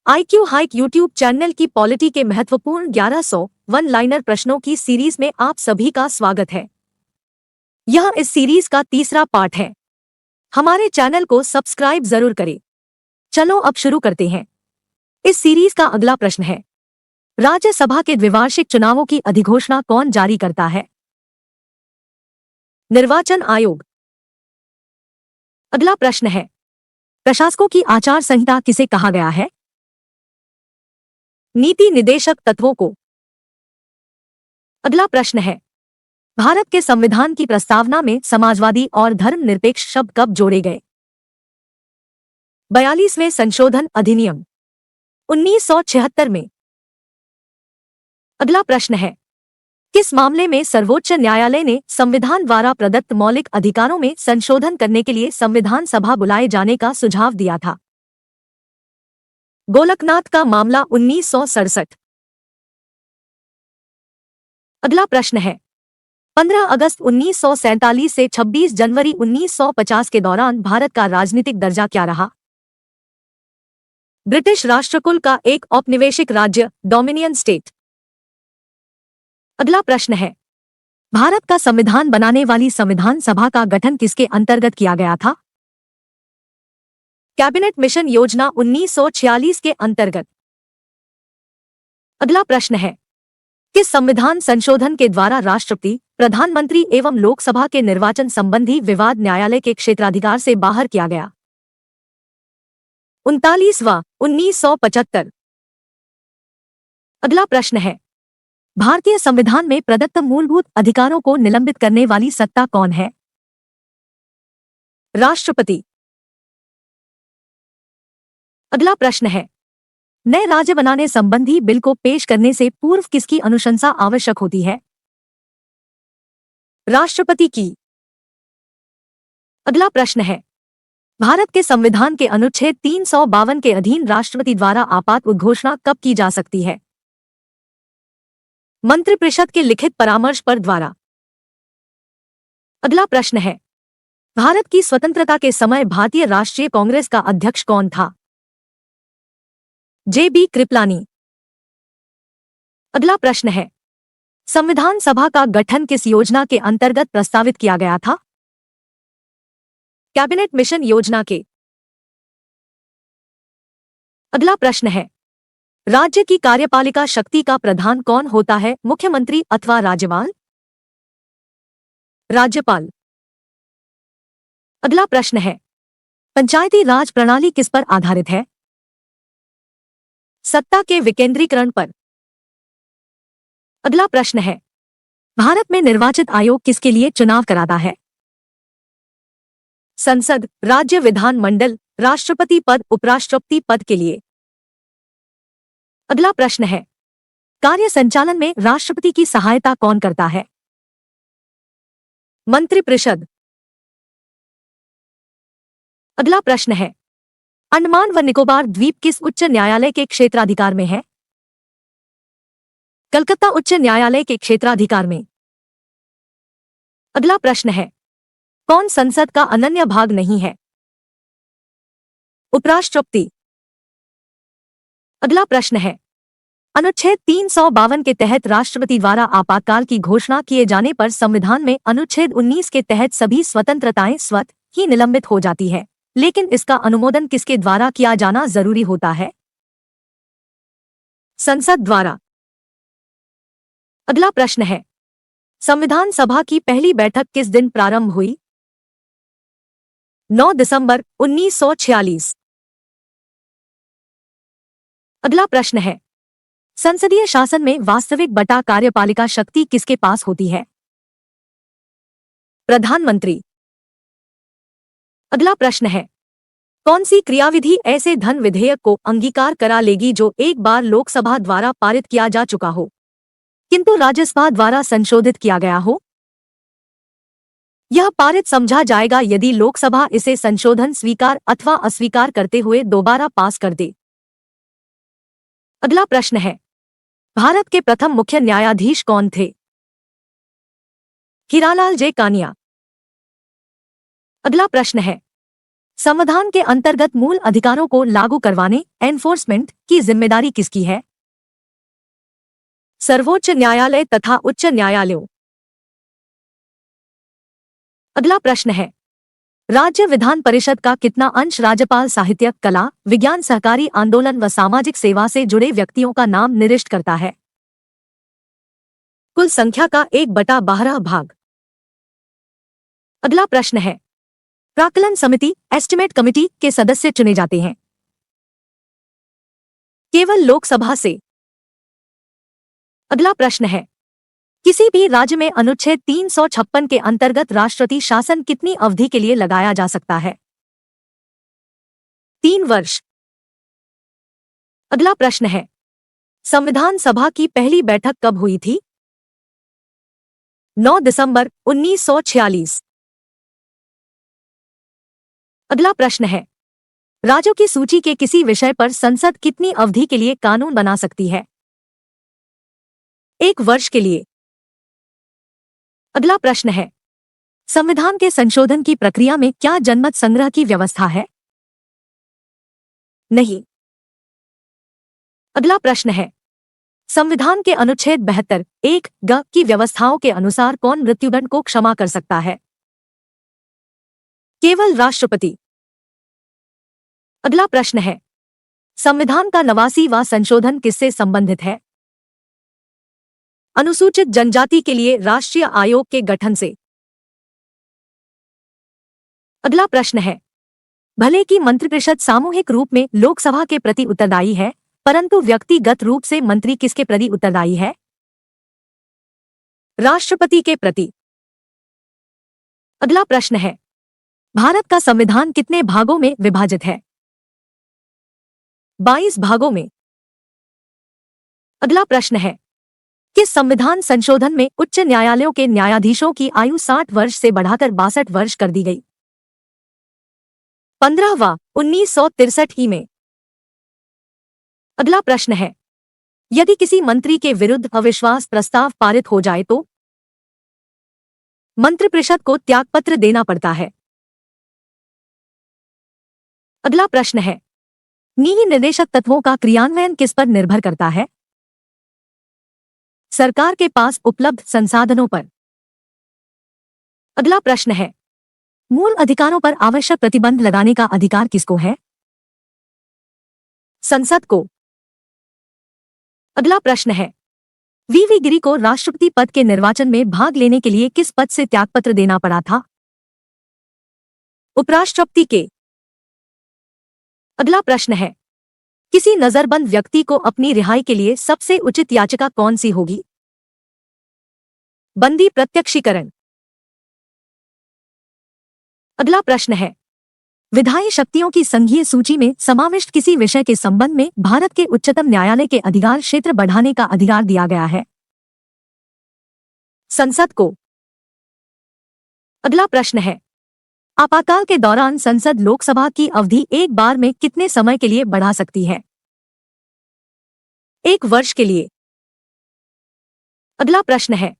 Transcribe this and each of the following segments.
IQ hike YouTube channel की polity के महत्वपूर्ण 1100 वन लाइनर प्रश्नों की सीरीज में आप सभी का स्वागत है। यह इस सीरीज का तीसरा पार्ट है। हमारे चैनल को सब्सक्राइब जरूर करें। चलो अब शुरू करते हैं। इस सीरीज का अगला प्रश्न है, राज्यसभा के द्विवार्षिक चुनावों की अधिघोषणा कौन जारी करता है? निर्वाचन आयोग। अगला प्रश्न है, प्रशासकों की आचार संहिता किसे कहा गया है? नीति निदेशक तत्वों को। अगला प्रश्न है, भारत के संविधान की प्रस्तावना में समाजवादी और धर्मनिरपेक्ष शब्द कब जोड़े गए? 42वें संशोधन अधिनियम 1976 में। अगला प्रश्न है, किस मामले में सर्वोच्च न्यायालय ने संविधान द्वारा प्रदत्त मौलिक अधिकारों में संशोधन करने के लिए संविधान सभा बुलाए जाने का सुझाव दिया था? गोलकनाथ का मामला 1967। अगला प्रश्न है, 15 अगस्त 1947 से 26 जनवरी 1950 के दौरान भारत का राजनीतिक दर्जा क्या रहा? ब्रिटिश राष्ट्रकुल का एक औपनिवेशिक राज्य, डोमिनियन स्टेट। अगला प्रश्न है, भारत का संविधान बनाने वाली संविधान सभा का गठन किसके अंतर्गत किया गया था? कैबिनेट मिशन योजना 1946 के अंतर्गत। अगला प्रश्न है, किस संविधान संशोधन के द्वारा राष्ट्रपति, प्रधानमंत्री एवं लोकसभा के निर्वाचन संबंधी विवाद न्यायालय के क्षेत्राधिकार से बाहर किया गया? 39वां 1975। अगला प्रश्न है, भारतीय संविधान में प्रदत्त मूलभूत अधिकारों को निलंबित करने वाली सत्ता कौन है? राष्ट्रपति। अगला प्रश्न है, नए राज्य बनाने संबंधी बिल को पेश करने से पूर्व किसकी अनुशंसा आवश्यक होती है? राष्ट्रपति की। अगला प्रश्न है, भारत के संविधान के अनुच्छेद 352 के अधीन राष्ट्रपति द्वारा आपात उद्घोषणा कब की जा सकती है? मंत्रिपरिषद के लिखित परामर्श पर द्वारा। अगला प्रश्न है, भारत की स्वतंत्रता के समय भारतीय राष्ट्रीय कांग्रेस का अध्यक्ष कौन था? JB कृपलानी। अगला प्रश्न है, संविधान सभा का गठन किस योजना के अंतर्गत प्रस्तावित किया गया था? कैबिनेट मिशन योजना के। अगला प्रश्न है, राज्य की कार्यपालिका शक्ति का प्रधान कौन होता है, मुख्यमंत्री अथवा राज्यपाल? राज्यपाल। अगला प्रश्न है, पंचायती राज प्रणाली किस पर आधारित है? सत्ता के विकेंद्रीकरण पर। अगला प्रश्न है, भारत में निर्वाचित आयोग किसके लिए चुनाव कराता है? संसद, राज्य विधानमंडल, राष्ट्रपति पद, उपराष्ट्रपति पद के लिए। अगला प्रश्न है, कार्य संचालन में राष्ट्रपति की सहायता कौन करता है? मंत्रिपरिषद। अगला प्रश्न है, अंडमान व निकोबार द्वीप किस उच्च न्यायालय के क्षेत्राधिकार में है? कलकत्ता उच्च न्यायालय के क्षेत्राधिकार में। अगला प्रश्न है, कौन संसद का अनन्य भाग नहीं है? उपराष्ट्रपति। अगला प्रश्न है, अनुच्छेद 352 के तहत राष्ट्रपति द्वारा आपातकाल की घोषणा किए जाने पर संविधान में अनुच्छेद 19 के तहत सभी स्वतंत्रताएं स्वतः ही निलंबित हो जाती है, लेकिन इसका अनुमोदन किसके द्वारा किया जाना जरूरी होता है? संसद द्वारा। अगला प्रश्न है, संविधान सभा की पहली बैठक किस दिन प्रारंभ हुई? 9 दिसंबर 1946। अगला प्रश्न है, संसदीय शासन में वास्तविक बटा कार्यपालिका शक्ति किसके पास होती है? प्रधानमंत्री। अगला प्रश्न है, कौन सी क्रियाविधि ऐसे धन विधेयक को अंगीकार करा लेगी जो एक बार लोकसभा द्वारा पारित किया जा चुका हो किंतु राज्यसभा द्वारा संशोधित किया गया हो? यह पारित समझा जाएगा यदि लोकसभा इसे संशोधन स्वीकार अथवा अस्वीकार करते हुए दोबारा पास कर दे। अगला प्रश्न है, भारत के प्रथम मुख्य न्यायाधीश कौन थे? हीरालाल जे कानिया। अगला प्रश्न है, संविधान के अंतर्गत मूल अधिकारों को लागू करवाने एनफोर्समेंट की जिम्मेदारी किसकी है? सर्वोच्च न्यायालय तथा उच्च न्यायालयों। अगला प्रश्न है, राज्य विधान परिषद का कितना अंश राज्यपाल साहित्य, कला, विज्ञान, सहकारी आंदोलन व सामाजिक सेवा से जुड़े व्यक्तियों का नाम निर्दिष्ट करता है? कुल संख्या का 1/12 भाग। अगला प्रश्न है, प्राक्कलन समिति एस्टिमेट कमिटी के सदस्य चुने जाते हैं केवल लोकसभा से? अगला प्रश्न है, किसी भी राज्य में अनुच्छेद 356 के अंतर्गत राष्ट्रपति शासन कितनी अवधि के लिए लगाया जा सकता है? 3 वर्ष। अगला प्रश्न है, संविधान सभा की पहली बैठक कब हुई थी? 9 दिसंबर 1946। अगला प्रश्न है, राज्यों की सूची के किसी विषय पर संसद कितनी अवधि के लिए कानून बना सकती है? 1 वर्ष के लिए। अगला प्रश्न है, संविधान के संशोधन की प्रक्रिया में क्या जनमत संग्रह की व्यवस्था है? नहीं। अगला प्रश्न है, संविधान के अनुच्छेद 72(1) ग की व्यवस्थाओं के अनुसार कौन मृत्युदंड को क्षमा कर सकता है? केवल राष्ट्रपति। अगला प्रश्न है, संविधान का 89वां संशोधन किससे संबंधित है? अनुसूचित जनजाति के लिए राष्ट्रीय आयोग के गठन से। अगला प्रश्न है, भले कि मंत्रिपरिषद सामूहिक रूप में लोकसभा के प्रति उत्तरदायी है, परंतु व्यक्तिगत रूप से मंत्री किसके प्रति उत्तरदायी है? राष्ट्रपति के प्रति। अगला प्रश्न है, भारत का संविधान कितने भागों में विभाजित है? 22 भागों में। अगला प्रश्न है, किस संविधान संशोधन में उच्च न्यायालयों के न्यायाधीशों की आयु 60 वर्ष से बढ़ाकर 62 वर्ष कर दी गई? 15वां 1963 में। अगला प्रश्न है, यदि किसी मंत्री के विरुद्ध अविश्वास प्रस्ताव पारित हो जाए तो मंत्रिपरिषद को त्यागपत्र देना पड़ता है। अगला प्रश्न है, नीति निर्देशक तत्वों का क्रियान्वयन किस पर निर्भर करता है? सरकार के पास उपलब्ध संसाधनों पर। अगला प्रश्न है, मूल अधिकारों पर आवश्यक प्रतिबंध लगाने का अधिकार किसको है? संसद को। अगला प्रश्न है, वीवी गिरी को राष्ट्रपति पद के निर्वाचन में भाग लेने के लिए किस पद से त्यागपत्र देना पड़ा था? उपराष्ट्रपति के। अगला प्रश्न है, किसी नजरबंद व्यक्ति को अपनी रिहाई के लिए सबसे उचित याचिका कौन सी होगी? बंदी प्रत्यक्षीकरण। अगला प्रश्न है, विधायी शक्तियों की संघीय सूची में समाविष्ट किसी विषय के संबंध में भारत के उच्चतम न्यायालय के अधिकार क्षेत्र बढ़ाने का अधिकार दिया गया है? संसद को। अगला प्रश्न है, आपातकाल के दौरान संसद लोकसभा की अवधि एक बार में कितने समय के लिए बढ़ा सकती है? 1 वर्ष के लिए। अगला प्रश्न है,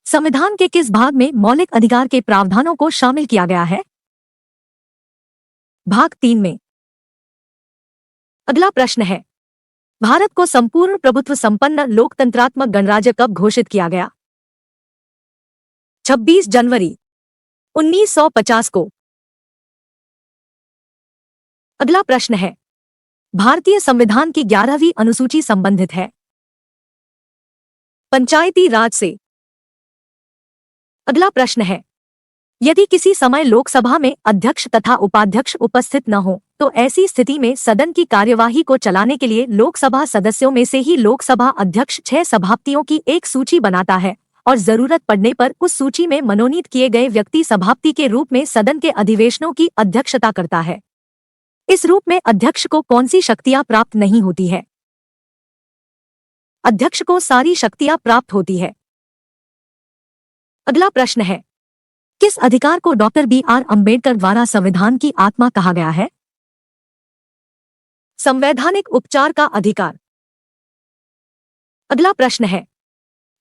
संविधान के किस भाग में मौलिक अधिकार के प्रावधानों को शामिल किया गया है? भाग 3 में। अगला प्रश्न है, भारत को संपूर्ण प्रभुत्व संपन्न लोकतंत्रात्मक गणराज्य कब घोषित किया गया? 26 जनवरी 1950 को। अगला प्रश्न है, भारतीय संविधान की 11वीं अनुसूची संबंधित है पंचायती राज से। अगला प्रश्न है, यदि किसी समय लोकसभा में अध्यक्ष तथा उपाध्यक्ष उपस्थित न हो तो ऐसी स्थिति में सदन की कार्यवाही को चलाने के लिए लोकसभा सदस्यों में से ही लोकसभा अध्यक्ष 6 सभापतियों की एक सूची बनाता है और जरूरत पड़ने पर उस सूची में मनोनीत किए गए व्यक्ति सभापति के रूप में सदन के अधिवेशनों की अध्यक्षता करता है। इस रूप में अध्यक्ष को कौन सी शक्तियां प्राप्त नहीं होती है? अध्यक्ष को सारी शक्तियां प्राप्त होती है। अगला प्रश्न है, किस अधिकार को डॉक्टर BR अम्बेडकर द्वारा संविधान की आत्मा कहा गया है? संवैधानिक उपचार का अधिकार। अगला प्रश्न है,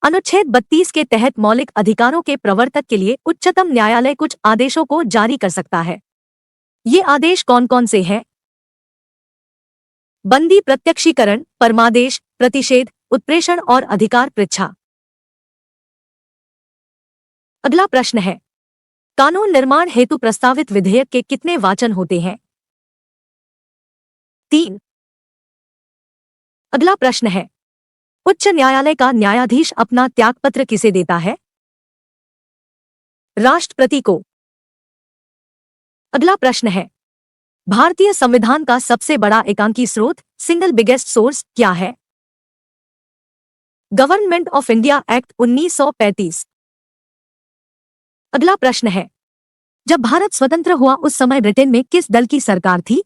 अनुच्छेद 32 के तहत मौलिक अधिकारों के प्रवर्तक के लिए उच्चतम न्यायालय कुछ आदेशों को जारी कर सकता है। ये आदेश कौन कौन से हैं? बंदी प्रत्यक्षीकरण, परमादेश, प्रतिषेध, उत्प्रेषण और अधिकार पृच्छा। अगला प्रश्न है, कानून निर्माण हेतु प्रस्तावित विधेयक के कितने वाचन होते हैं? 3। अगला प्रश्न है, उच्च न्यायालय का न्यायाधीश अपना त्यागपत्र किसे देता है? राष्ट्रपति को। अगला प्रश्न है, भारतीय संविधान का सबसे बड़ा एकांकी स्रोत, सिंगल बिगेस्ट सोर्स क्या है? Government of India act 1935। अगला प्रश्न है, जब भारत स्वतंत्र हुआ उस समय ब्रिटेन में किस दल की सरकार थी?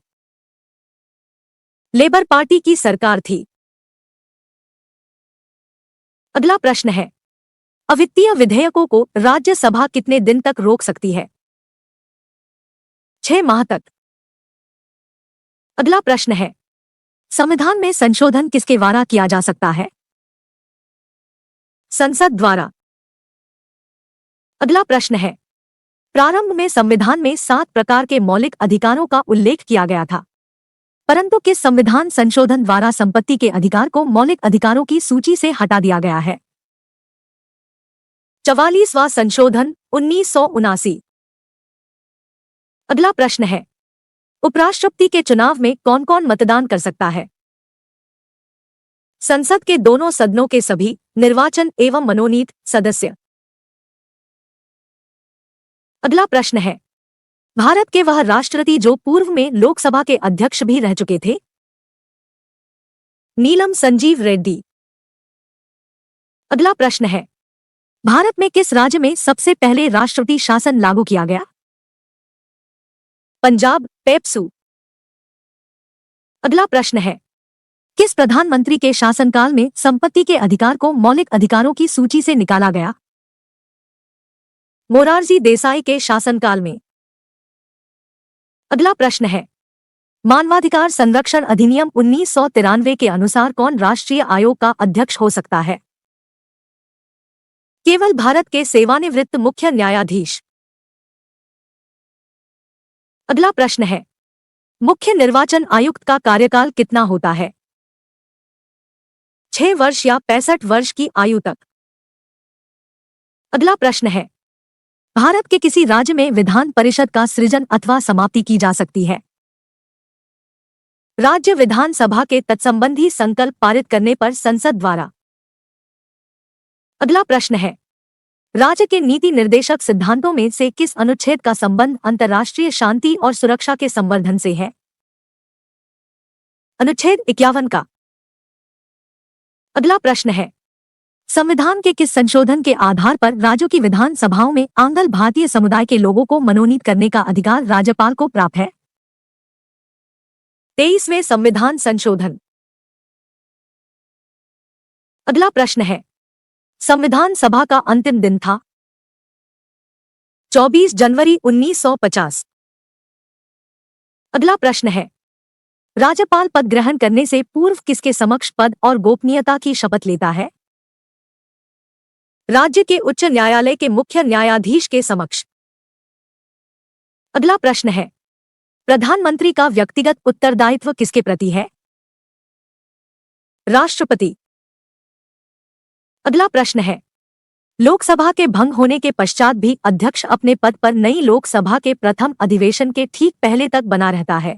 लेबर पार्टी की सरकार थी। अगला प्रश्न है, अवित्तीय विधेयकों को राज्यसभा कितने दिन तक रोक सकती है? 6 माह तक। अगला प्रश्न है, संविधान में संशोधन किसके द्वारा किया जा सकता है? संसद द्वारा। अगला प्रश्न है, प्रारंभ में संविधान में 7 प्रकार के मौलिक अधिकारों का उल्लेख किया गया था, परंतु किस संविधान संशोधन द्वारा संपत्ति के अधिकार को मौलिक अधिकारों की सूची से हटा दिया गया है? 44वां संशोधन 1979। अगला प्रश्न है, उपराष्ट्रपति के चुनाव में कौन कौन मतदान कर सकता है? संसद के दोनों सदनों के सभी निर्वाचन एवं मनोनीत सदस्य। अगला प्रश्न है, भारत के वह राष्ट्रपति जो पूर्व में लोकसभा के अध्यक्ष भी रह चुके थे? नीलम संजीव रेड्डी। अगला प्रश्न है, भारत में किस राज्य में सबसे पहले राष्ट्रपति शासन लागू किया गया? पंजाब, पेप्सू। अगला प्रश्न है, किस प्रधानमंत्री के शासनकाल में संपत्ति के अधिकार को मौलिक अधिकारों की सूची से निकाला गया? मोरारजी देसाई के शासनकाल में। अगला प्रश्न है, मानवाधिकार संरक्षण अधिनियम 1993 के अनुसार कौन राष्ट्रीय आयोग का अध्यक्ष हो सकता है? केवल भारत के सेवानिवृत्त मुख्य न्यायाधीश। अगला प्रश्न है, मुख्य निर्वाचन आयुक्त का कार्यकाल कितना होता है? 6 वर्ष या 65 वर्ष की आयु तक। अगला प्रश्न है, भारत के किसी राज्य में विधान परिषद का सृजन अथवा समाप्ति की जा सकती है? राज्य विधानसभा के तत्संबंधी संकल्प पारित करने पर संसद द्वारा। अगला प्रश्न है, राज्य के नीति निर्देशक सिद्धांतों में से किस अनुच्छेद का संबंध अंतर्राष्ट्रीय शांति और सुरक्षा के संवर्धन से है? अनुच्छेद 51 का। अगला प्रश्न है, संविधान के किस संशोधन के आधार पर राज्यों की विधानसभाओं में आंग्ल भारतीय समुदाय के लोगों को मनोनीत करने का अधिकार राज्यपाल को प्राप्त है? 23वें संविधान संशोधन। अगला प्रश्न है, संविधान सभा का अंतिम दिन था? 24 जनवरी 1950। अगला प्रश्न है, राज्यपाल पद ग्रहण करने से पूर्व किसके समक्ष पद और गोपनीयता की शपथ लेता है? राज्य के उच्च न्यायालय के मुख्य न्यायाधीश के समक्ष। अगला प्रश्न है, प्रधानमंत्री का व्यक्तिगत उत्तरदायित्व किसके प्रति है? राष्ट्रपति। अगला प्रश्न है, लोकसभा के भंग होने के पश्चात भी अध्यक्ष अपने पद पर नई लोकसभा के प्रथम अधिवेशन के ठीक पहले तक बना रहता है?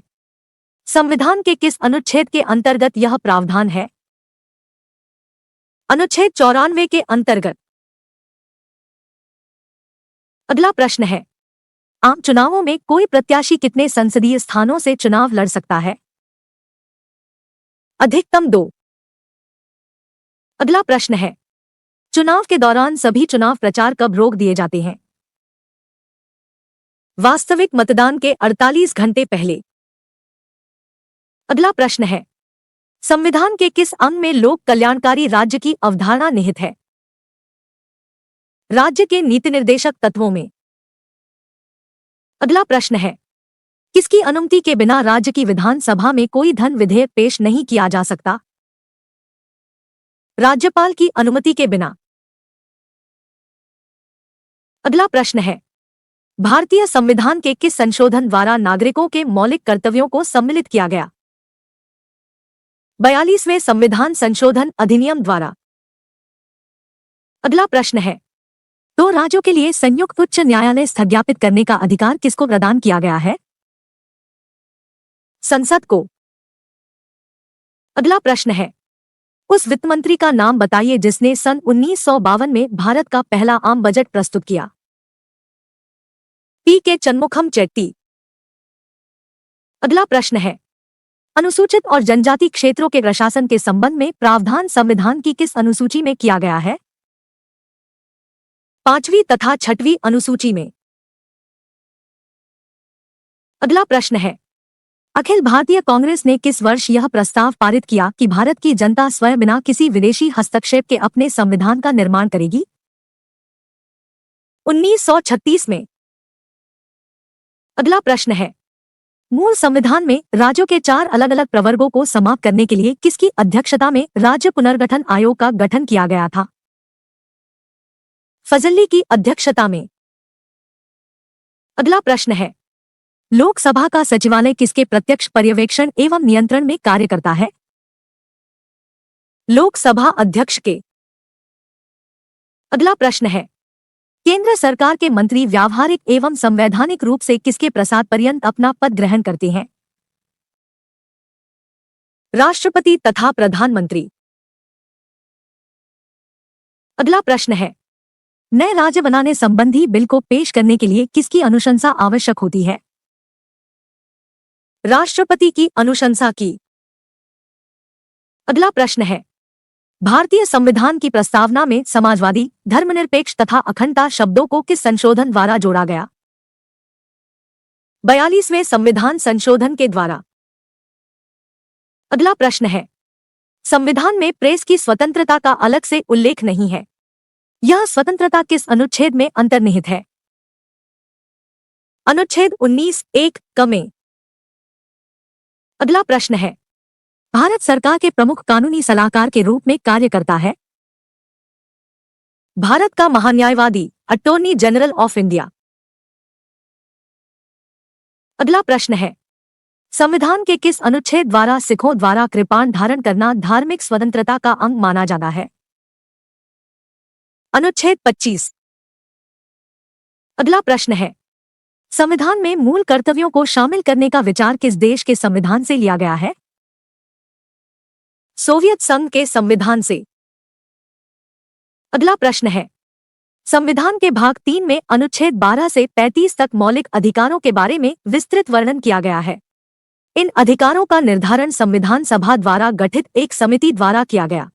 संविधान के किस अनुच्छेद के अंतर्गत यह प्रावधान है? अनुच्छेद 94 के अंतर्गत। अगला प्रश्न है, आम चुनावों में कोई प्रत्याशी कितने संसदीय स्थानों से चुनाव लड़ सकता है? अधिकतम 2। अगला प्रश्न है, चुनाव के दौरान सभी चुनाव प्रचार कब रोक दिए जाते हैं? वास्तविक मतदान के 48 घंटे पहले। अगला प्रश्न है, संविधान के किस अंग में लोक कल्याणकारी राज्य की अवधारणा निहित है? राज्य के नीति निर्देशक तत्वों में। अगला प्रश्न है, किसकी अनुमति के बिना राज्य की विधानसभा में कोई धन विधेयक पेश नहीं किया जा सकता? राज्यपाल की अनुमति के बिना। अगला प्रश्न है, भारतीय संविधान के किस संशोधन द्वारा नागरिकों के मौलिक कर्तव्यों को सम्मिलित किया गया? 42वें संविधान संशोधन अधिनियम द्वारा। अगला प्रश्न है, दो राज्यों के लिए संयुक्त उच्च न्यायालय स्थापित करने का अधिकार किसको प्रदान किया गया है? संसद को। अगला प्रश्न है, उस वित्त मंत्री का नाम बताइए जिसने सन 1952 में भारत का पहला आम बजट प्रस्तुत किया। पी.के. चन्मुखम चेट्टी। अगला प्रश्न है, अनुसूचित और जनजाति क्षेत्रों के प्रशासन के संबंध में प्रावधान संविधान की किस अनुसूची में किया गया है? 5वीं तथा 6वीं अनुसूची में। अगला प्रश्न है, अखिल भारतीय कांग्रेस ने किस वर्ष यह प्रस्ताव पारित किया कि भारत की जनता स्वयं बिना किसी विदेशी हस्तक्षेप के अपने संविधान का निर्माण करेगी? 1936 में। अगला प्रश्न है, मूल संविधान में राज्यों के 4 अलग अलग प्रवर्गों को समाप्त करने के लिए किसकी अध्यक्षता में राज्य पुनर्गठन आयोग का गठन किया गया था? फजली की अध्यक्षता में। अगला प्रश्न है, लोकसभा का सचिवालय किसके प्रत्यक्ष पर्यवेक्षण एवं नियंत्रण में कार्य करता है? लोकसभा अध्यक्ष के। अगला प्रश्न है, केंद्र सरकार के मंत्री व्यावहारिक एवं संवैधानिक रूप से किसके प्रसाद पर्यंत अपना पद ग्रहण करते हैं? राष्ट्रपति तथा प्रधानमंत्री। अगला प्रश्न है, नए राज्य बनाने संबंधी बिल को पेश करने के लिए किसकी अनुशंसा आवश्यक होती है? राष्ट्रपति की अनुशंसा की। अगला प्रश्न है, भारतीय संविधान की प्रस्तावना में समाजवादी, धर्मनिरपेक्ष तथा अखंडता शब्दों को किस संशोधन द्वारा जोड़ा गया? 42वें संविधान संशोधन के द्वारा। अगला प्रश्न है, संविधान में प्रेस की स्वतंत्रता का अलग से उल्लेख नहीं है। यह स्वतंत्रता किस अनुच्छेद में अंतर्निहित है? अनुच्छेद 19(1) क में। अगला प्रश्न है, भारत सरकार के प्रमुख कानूनी सलाहकार के रूप में कार्य करता है? भारत का महान्यायवादी, अटॉर्नी जनरल ऑफ इंडिया। अगला प्रश्न है, संविधान के किस अनुच्छेद द्वारा सिखों द्वारा कृपाण धारण करना धार्मिक स्वतंत्रता का अंग माना जाता है? अनुच्छेद 25। अगला प्रश्न है, संविधान में मूल कर्तव्यों को शामिल करने का विचार किस देश के संविधान से लिया गया है? सोवियत संघ के संविधान से। अगला प्रश्न है, संविधान के भाग 3 में अनुच्छेद 12 से 35 तक मौलिक अधिकारों के बारे में विस्तृत वर्णन किया गया है। इन अधिकारों का निर्धारण संविधान सभा द्वारा गठित एक समिति द्वारा किया गया।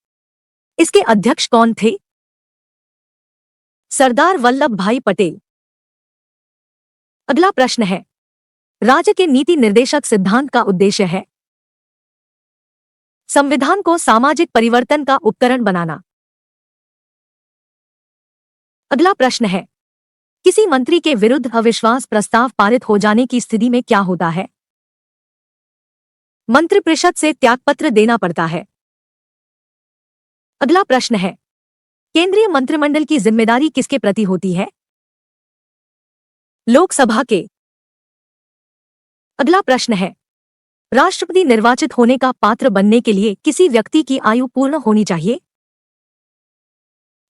इसके अध्यक्ष कौन थे? सरदार वल्लभ भाई पटेल। अगला प्रश्न है, राज्य के नीति निर्देशक सिद्धांत का उद्देश्य है? संविधान को सामाजिक परिवर्तन का उपकरण बनाना। अगला प्रश्न है, किसी मंत्री के विरुद्ध अविश्वास प्रस्ताव पारित हो जाने की स्थिति में क्या होता है? मंत्रिपरिषद से त्यागपत्र देना पड़ता है। अगला प्रश्न है, केंद्रीय मंत्रिमंडल की जिम्मेदारी किसके प्रति होती है? लोकसभा के। अगला प्रश्न है, राष्ट्रपति निर्वाचित होने का पात्र बनने के लिए किसी व्यक्ति की आयु पूर्ण होनी चाहिए?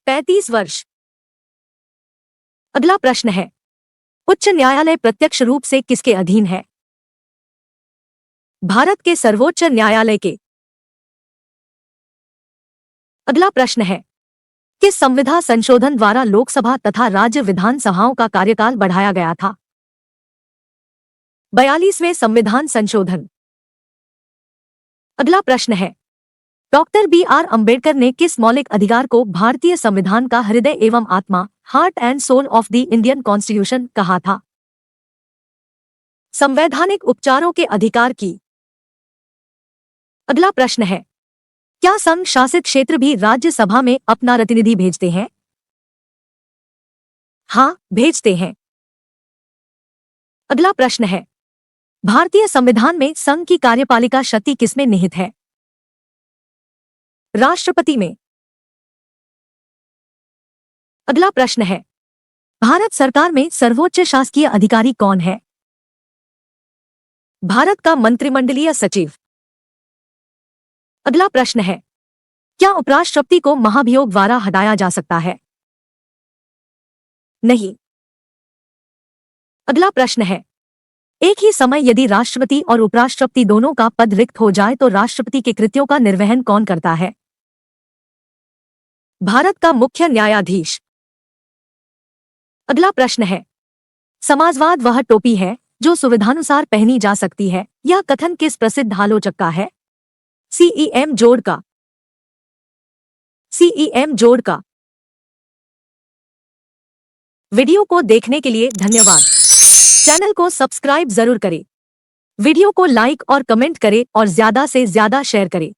35 वर्ष। अगला प्रश्न है, उच्च न्यायालय प्रत्यक्ष रूप से किसके अधीन है? भारत के सर्वोच्च न्यायालय के। अगला प्रश्न है, किस संविधान संशोधन द्वारा लोकसभा तथा राज्य विधानसभाओं का कार्यकाल बढ़ाया गया था? 42वें संविधान संशोधन। अगला प्रश्न है, डॉक्टर बी.आर. अंबेडकर ने किस मौलिक अधिकार को भारतीय संविधान का हृदय एवं आत्मा, heart and soul of the Indian constitution कहा था? संवैधानिक उपचारों के अधिकार की। अगला प्रश्न है, क्या संघ शासित क्षेत्र भी राज्यसभा में अपना प्रतिनिधि भेजते हैं? हाँ, भेजते हैं। अगला प्रश्न है, भारतीय संविधान में संघ की कार्यपालिका शक्ति किसमें निहित है? राष्ट्रपति में। अगला प्रश्न है, भारत सरकार में सर्वोच्च शासकीय अधिकारी कौन है? भारत का मंत्रिमंडलीय सचिव। अगला प्रश्न है, क्या उपराष्ट्रपति को महाभियोग द्वारा हटाया जा सकता है? नहीं। अगला प्रश्न है, एक ही समय यदि राष्ट्रपति और उपराष्ट्रपति दोनों का पद रिक्त हो जाए तो राष्ट्रपति के कृत्यों का निर्वहन कौन करता है? भारत का मुख्य न्यायाधीश। अगला प्रश्न है, समाजवाद वह टोपी है जो सुविधानुसार पहनी जा सकती है, यह कथन किस प्रसिद्ध आलोचक का है? सीईएम जोड़ का। सीईएम जोड़ का। वीडियो को देखने के लिए धन्यवाद। चैनल को सब्सक्राइब जरूर करें, वीडियो को लाइक और कमेंट करें और ज्यादा से ज्यादा शेयर करें।